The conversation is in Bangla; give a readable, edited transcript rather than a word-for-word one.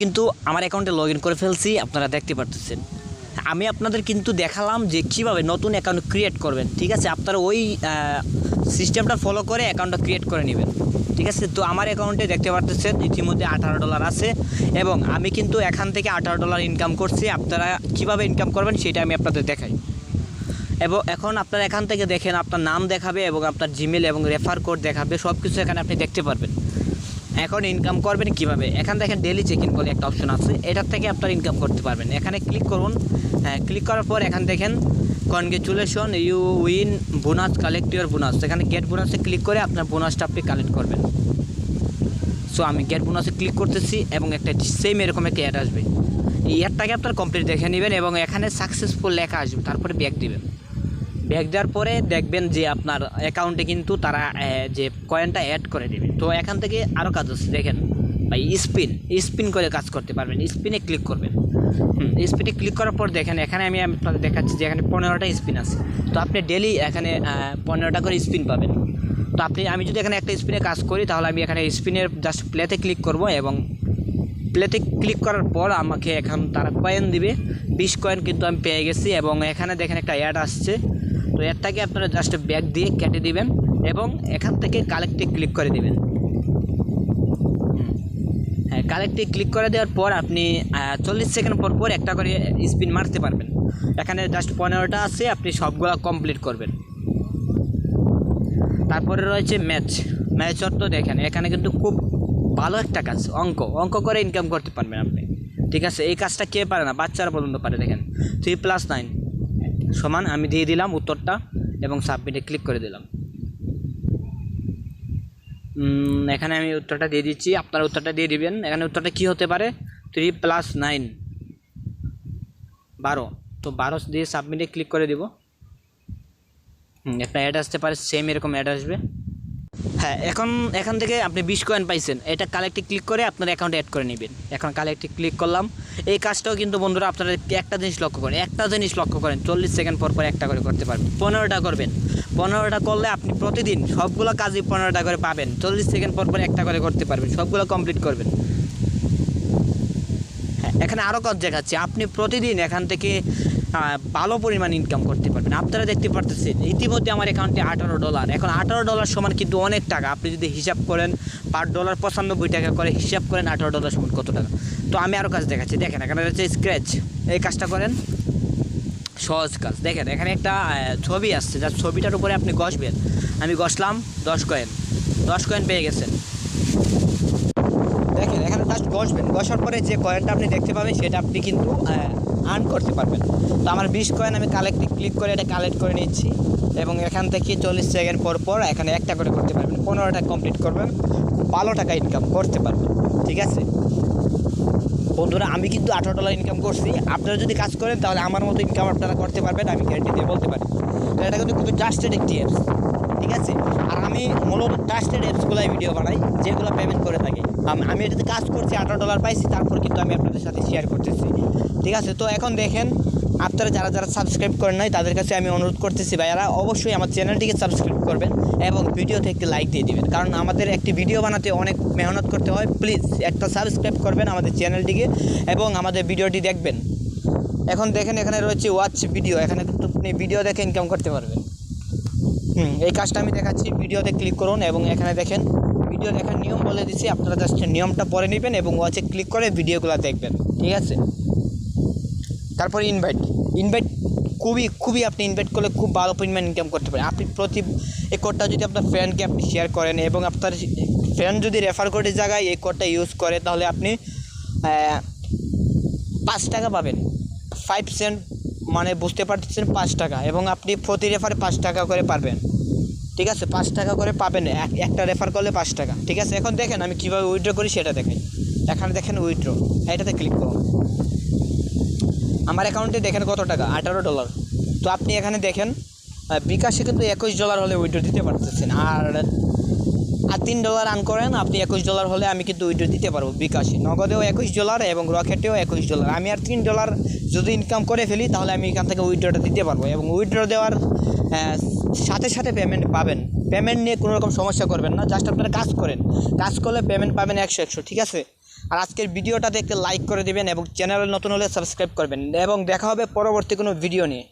কিন্তু আমার অ্যাকাউন্টে লগ ইন করে ফেলছি, আপনারা দেখতে পারতেছেন। আমি আপনাদের কিন্তু দেখালাম যে কীভাবে নতুন অ্যাকাউন্ট ক্রিয়েট করবেন, ঠিক আছে। আপনারা ওই সিস্টেমটা ফলো করে অ্যাকাউন্টটা ক্রিয়েট করে নেবেন, ঠিক আছে। তো আমার অ্যাকাউন্টে দেখতে পারতেছেন ইতিমধ্যে $18 আছে এবং আমি কিন্তু এখান থেকে $18 ইনকাম করছি। আপনারা কীভাবে ইনকাম করবেন সেটা আমি আপনাদের দেখাই। এবং এখন আপনারা এখান থেকে দেখেন আপনার নাম দেখাবে এবং আপনার জিমেল এবং রেফার কোড দেখাবে, সব কিছু এখানে আপনি দেখতে পারবেন। এখন ইনকাম করবেন কিভাবে, এখান দেখেন ডেলি চেক ইন বলে একটা অপশন আছে, এটার থেকে আপনারা ইনকাম করতে পারবেন। এখানে ক্লিক করুন। ক্লিক করার পর এখান দেখেন congratulation you win bonus, collect your bonus. এখানে গেট বোনাসে ক্লিক করে আপনার বোনাসটা আপনি কালেক্ট করবেন। সো আমি গেট বোনাসে ক্লিক করতেছি এবং একটা সেম এরকম একটা অ্যাড আসবে। এই অ্যাডটাকে আপনার কমপ্লিট দেখে নেবেন এবং এখানে সাকসেসফুল লেখা আসবে, তারপরে ব্যাক দিবেন। ব্যাক দেওয়ার পরে দেখবেন যে আপনার অ্যাকাউন্টে কিন্তু তারা যে কয়েনটা অ্যাড করে দেবে। তো এখান থেকে আরও কাজ আছে, দেখেন ভাই স্পিন করে কাজ করতে পারবেন। স্পিনে ক্লিক করবেন। স্পিনে ক্লিক করার পর দেখেন এখানে আমি আপনাদের দেখাচ্ছি যে এখানে 15টা স্পিন আছে। তো আপনি ডেলি এখানে 15টা করে স্পিন পাবেন। তো আমি যদি এখানে একটা স্পিনে কাজ করি তাহলে আমি এখানে স্পিনের জাস্ট প্লেতে ক্লিক করব এবং প্লেতে ক্লিক করার পর আমাকে এখন তারা কয়েন দিবে। 20 কয়েন কিন্তু আমি পেয়ে গেছি এবং এখানে দেখেন একটা অ্যাড আসছে। তো এরটাকে আপনারা জাস্ট ব্যাক দিয়ে কেটে দিবেন এবং এখান থেকে কালেক্টে ক্লিক করে দিবেন। হ্যাঁ, কালেক্টে ক্লিক করে দেওয়ার পর আপনি 40 সেকেন্ড পর পর একটা করে স্পিন মারতে পারবেন। এখানে জাস্ট 15টা আছে, আপনি সবগুলো কমপ্লিট করবেন। তারপরে রয়েছে ম্যাচ অর্থ দেখেন এখানে কিন্তু খুব ভালো একটা কাজ, অঙ্ক করে ইনকাম করতে পারবেন আপনি, ঠিক আছে। এই কাজটা কে পারে না, বাচ্চারা পর্যন্ত পারে। দেখেন 3 + 9 সমান, আমি দিয়ে দিলাম উত্তরটা এবং সাবমিটে ক্লিক করে দিলাম। এখানে আমি উত্তরটা দিয়ে দিচ্ছি, আপনার উত্তরটা দিয়ে দিবেন। এখানে উত্তরটা কি হতে পারে, 3 + 9 12। তো 12 দিয়ে সাবমিটে ক্লিক করে দিব। একটা অ্যাড আসতে পারে, সেম এরকম অ্যাড আসবে। হ্যাঁ, এখান থেকে আপনি 20 কয়েন পাইছেন, এটা কালেক্টে ক্লিক করে আপনার অ্যাকাউন্টে অ্যাড করে নেবেন। এখন কালেক্টে ক্লিক করলাম। এই কাজটাও কিন্তু বন্ধুরা আপনারা একটা জিনিস লক্ষ্য করেন 40 সেকেন্ড পর পর একটা করে করতে পারবেন। 15টা করবেন। 15টা করলে আপনি প্রতিদিন সবগুলো কাজই 15টা করে পাবেন। 40 সেকেন্ড পর পর একটা করে করতে পারবেন, সবগুলো কমপ্লিট করবেন। হ্যাঁ, এখানে আরও কাজ দেখাচ্ছি, আপনি প্রতিদিন এখান থেকে ভালো পরিমাণ ইনকাম করতে পারবেন। আপনারা দেখতে পারতেছেন ইতিমধ্যে আমার অ্যাকাউন্টে $18। এখন $18 সমান কিন্তু অনেক টাকা। আপনি যদি হিসাব করেন পার ডলার 95 টাকা করে হিসাব করেন, $18 সমান কত টাকা। তো আমি আরও কাজ দেখাচ্ছি, দেখেন এখানে হচ্ছে স্ক্র্যাচ, এই কাজটা করেন, সহজ কাজ। দেখেন এখানে একটা ছবি আসছে, যার ছবিটার উপরে আপনি ঘষবেন। আমি ঘষলাম 10 কয়েন পেয়ে গেছেন। দেখেন এখানে জাস্ট ঘষার পরে যে কয়েনটা আপনি দেখতে পাবেন সেটা আপনি কিন্তু আর্ন করতে পারবেন। তো আমার 20 কয়েন আমি কালেক্টে ক্লিক করে এটা কালেক্ট করে নিচ্ছি এবং এখান থেকে 40 সেকেন্ড পর পর এখানে একটা করে করতে পারবেন। 15টা কমপ্লিট করবেন, খুব ভালো টাকা ইনকাম করতে পারবেন, ঠিক আছে বন্ধুরা। আমি কিন্তু $18 ইনকাম করছি। আপনারা যদি কাজ করেন তাহলে আমার মতো ইনকাম আপনারা করতে পারবেন, আমি গ্যারান্টি দিয়ে বলতে পারি। তো এটা কিন্তু খুবই ট্রাস্টেড একটি অ্যাপস, ঠিক আছে। আর আমি মূলত ট্রাস্টেড অ্যাপসগুলোই ভিডিও বানাই যেগুলো পেমেন্ট করে থাকি। আমি এটাতে কাজ করছি, $18 পাইছি, তারপর কিন্তু আমি আপনাদের সাথে শেয়ার করতেছি, ঠিক আছে। তো এখন দেখেন আপনারা যারা সাবস্ক্রাইব করেন নাই তাদের কাছে আমি অনুরোধ করতেছি ভাইয়ারা অবশ্যই আমার চ্যানেলটিকে সাবস্ক্রাইব করবেন এবং ভিডিওতে একটি লাইক দিয়ে দিবেন, কারণ আমাদের একটি ভিডিও বানাতে অনেক মেহনত করতে হয়। প্লিজ একটা সাবস্ক্রাইব করবেন আমাদের চ্যানেলটিকে এবং আমাদের ভিডিওটি দেখবেন। এখন দেখেন এখানে রয়েছে ওয়াচ ভিডিও, এখানে কিন্তু আপনি ভিডিও দেখে ইনকাম করতে পারবেন। এই কাজটা আমি দেখাচ্ছি, ভিডিওতে ক্লিক করুন এবং এখানে দেখেন ভিডিও দেখার নিয়ম বলে দিচ্ছি, আপনারা জাস্ট নিয়মটা পড়ে নেবেন এবং ওয়াচে ক্লিক করে ভিডিওগুলো দেখবেন, ঠিক আছে। তারপরে ইনভাইট খুবই আপনি ইনভাইট করলে খুব ভালো পরিমাণ ইনকাম করতে পারেন। আপনি এই কোডটা যদি আপনার ফ্রেন্ডকে আপনি শেয়ার করেন এবং আপনার ফ্রেন্ড যদি রেফার কোডের জায়গায় এই কোডটা ইউজ করে তাহলে আপনি 5 টাকা পাবেন। 5 সেন্ট মানে বুঝতে পারছেন, 5 টাকা, এবং আপনি প্রতি রেফারে 5 টাকা করে পারবেন, ঠিক আছে। 5 টাকা করে পাবেন একটা রেফার করলে 5 টাকা, ঠিক আছে। এখন দেখেন আমি কীভাবে উইথড্র করি সেটা দেখাই। এখানে দেখেন উইথড্র, এটাতে ক্লিক করুন। আমার অ্যাকাউন্টে দেখেন কত টাকা, $18। তো আপনি এখানে দেখেন bKash কিন্তু $21 হলে উইথড্র দিতে পারতেছেন। আর $3 আর্ন করেন আপনি, $21 হলে আমি কিন্তু উইথড্র দিতে পারবো bKash। নগদেও $21 এবং রকেটেও $21। আমি আর $3 যদি ইনকাম করে ফেলি তাহলে আমি এখান থেকে উইথড্রটা দিতে পারবো এবং উইথড্র দেওয়ার সাথে পেমেন্ট পাবেন। পেমেন্ট নিয়ে কোনো রকম সমস্যা করবেন না, জাস্ট আপনারা কাজ করলে পেমেন্ট পাবেন 100, ঠিক আছে। আর আজকের ভিডিওটা দেখতে লাইক করে দিবেন এবং চ্যানেলে নতুন হলে সাবস্ক্রাইব করবেন এবং দেখা হবে পরবর্তী কোনো ভিডিও নিয়ে।